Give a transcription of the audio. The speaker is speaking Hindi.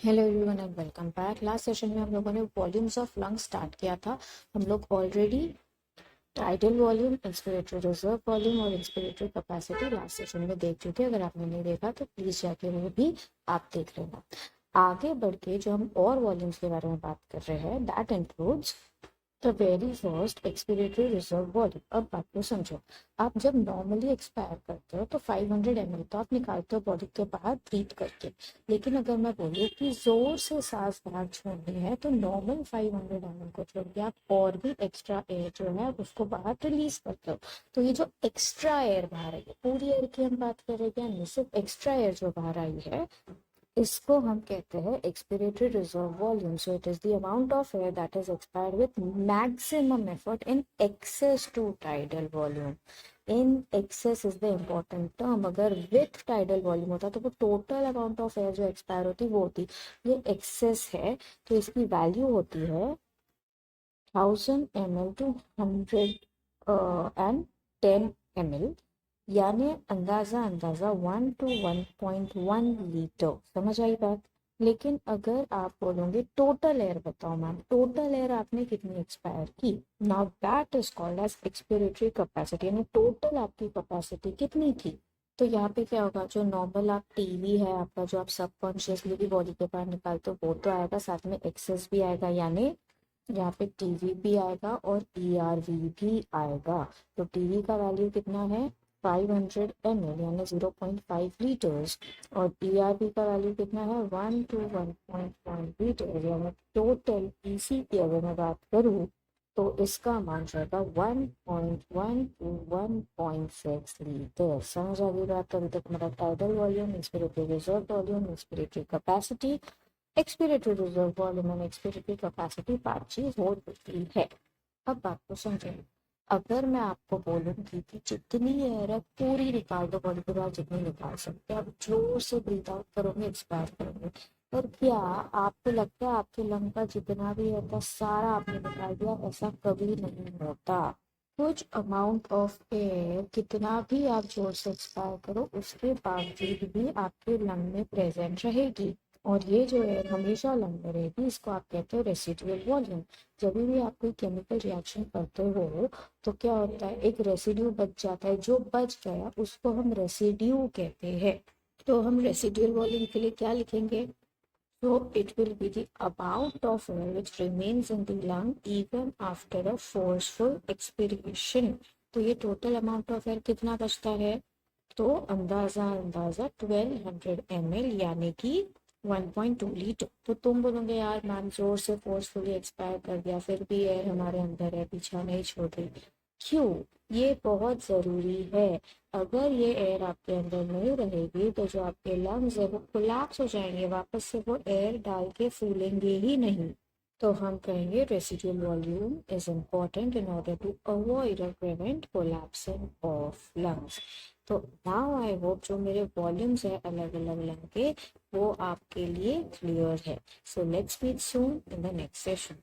Hello everyone and welcome back. Last session में हम लोगों ने वॉल्यूम्स ऑफ लंग्स स्टार्ट किया था। हम लोग already tidal volume, inspiratory reserve volume और इंस्पिरेटरी कैपेसिटी लास्ट सेशन में देख चुके हैं। अगर आपने नहीं देखा तो प्लीज जाके वो भी आप देख लेना। आगे बढ़ के जो हम और वॉल्यूम्स के बारे में बात कर रहे हैं, that includes the very first expiratory reserve volume. अब बात को समझो। आप जब नॉर्मली एक्सपायर करते हो तो 500 ml तो आप निकालते हो बॉडी के बाहर ब्रीथ करके। लेकिन अगर मैं बोलूँ कि जोर से सांस बाहर छोड़नी है तो नॉर्मल 500 ml को छोड़ के आप और भी एक्स्ट्रा एयर जो है उसको बाहर रिलीज करते हो। तो ये जो एक्स्ट्रा एयर बाहर आई है, पूरी एयर की हम बात कर रहे हैं, सिर्फ एक्स्ट्रा एयर जो बाहर आई है, इसको हम कहते हैं expiratory reserve volume. So it is the amount of air that is expired with maximum effort in excess to tidal volume. In excess is the important term. अगर विथ टाइडल वॉल्यूम होता तो वो टोटल अमाउंट ऑफ एयर जो एक्सपायर होती वो होती। ये एक्सेस है तो इसकी वैल्यू होती है 1000 ml टू 110 ml, यानी अंदाजा अंदाजा 1 to 1.1 लीटर। समझ आई बात? लेकिन अगर आप बोलोगे टोटल एयर बताओ मैम, टोटल एयर आपने कितनी एक्सपायर की, now that is called as expiratory capacity, यानी टोटल आपकी कैपेसिटी कितनी थी। तो यहाँ पे क्या होगा, जो नॉर्मल आप टीवी है आपका, जो आप सबकॉन्शियसली भी बॉडी के बाहर निकालते हो वो तो आएगा, साथ में एक्सेस भी आएगा, यानी यहाँ पे टीवी भी आएगा और ईआरवी भी आएगा। तो टीवी का वैल्यू कितना है 500 ml यानी 0.5 लीटर्स, और ईआरवी का वैल्यू कितना है 1 to 1.1 लीटर, यानी टोटल ईसी की अगर मैं बात करूँ तो इसका मान जाएगा 1.1 to 1.6 लीटर। समझ आ गई बात? अभी तक मेरा tidal volume, inspiratory reserve volume, inspiratory capacity, expiratory reserve volume and expiratory capacity पांच चीज हो चुकी है। अब बात को समझें। अगर मैं आपको बोलूंगी कि जितनी एयर है पूरी निकाल दो बॉडी के बाहर, जितनी निकाल सकते हैं, आप जोर से ब्रीथ आउट करोगे, एक्सपायर करोगे, पर क्या आपको लगता है आपके लंग का जितना भी होता सारा आपने निकाल दिया? ऐसा कभी नहीं होता। कुछ अमाउंट ऑफ एयर कितना भी आप जोर से एक्सपायर करो उसके बावजूद भी आपके लंग में प्रेजेंट रहेगी, और ये जो एयर हमेशा लंग में रहेगी, इसको आप कहते हो रेसिडुअल वॉल्यूम। जब भी आप कोई केमिकल रिएक्शन करते हो तो क्या होता है, एक रेसिड्यू बच जाता है, जो बच गया उसको हम रेसिड्यू कहते हैं। तो हम रेसिडुअल वॉल्यूम के लिए क्या लिखेंगे? So it will be the amount of air which remains in the lung even after a forceful expiration। तो ये टोटल अमाउंट ऑफ एयर कितना बचता है? तो अंदाजा अंदाजा 1200 ml यानी कि 1.2 लीटर। तो तुम बोलोगे यार मैम जोर से फोर्सफुली एक्सपायर कर दिया फिर भी एयर हमारे अंदर है, पीछा नहीं छोड़ रही। क्यों? ये बहुत जरूरी है। अगर ये एयर आपके अंदर नहीं रहेगी तो जो आपके लंग्स है वो कोलैप्स हो जाएंगे, वापस से वो एयर डाल के फूलेंगे ही नहीं। तो हम कहेंगे residual volume is important in order to avoid और प्रिवेंट कोलैप्सिंग ऑफ लंग्स। तो नाउ आई होप जो मेरे वॉल्यूम्स है अलग अलग लंग के वो आपके लिए क्लियर है। So let's meet soon in the next session.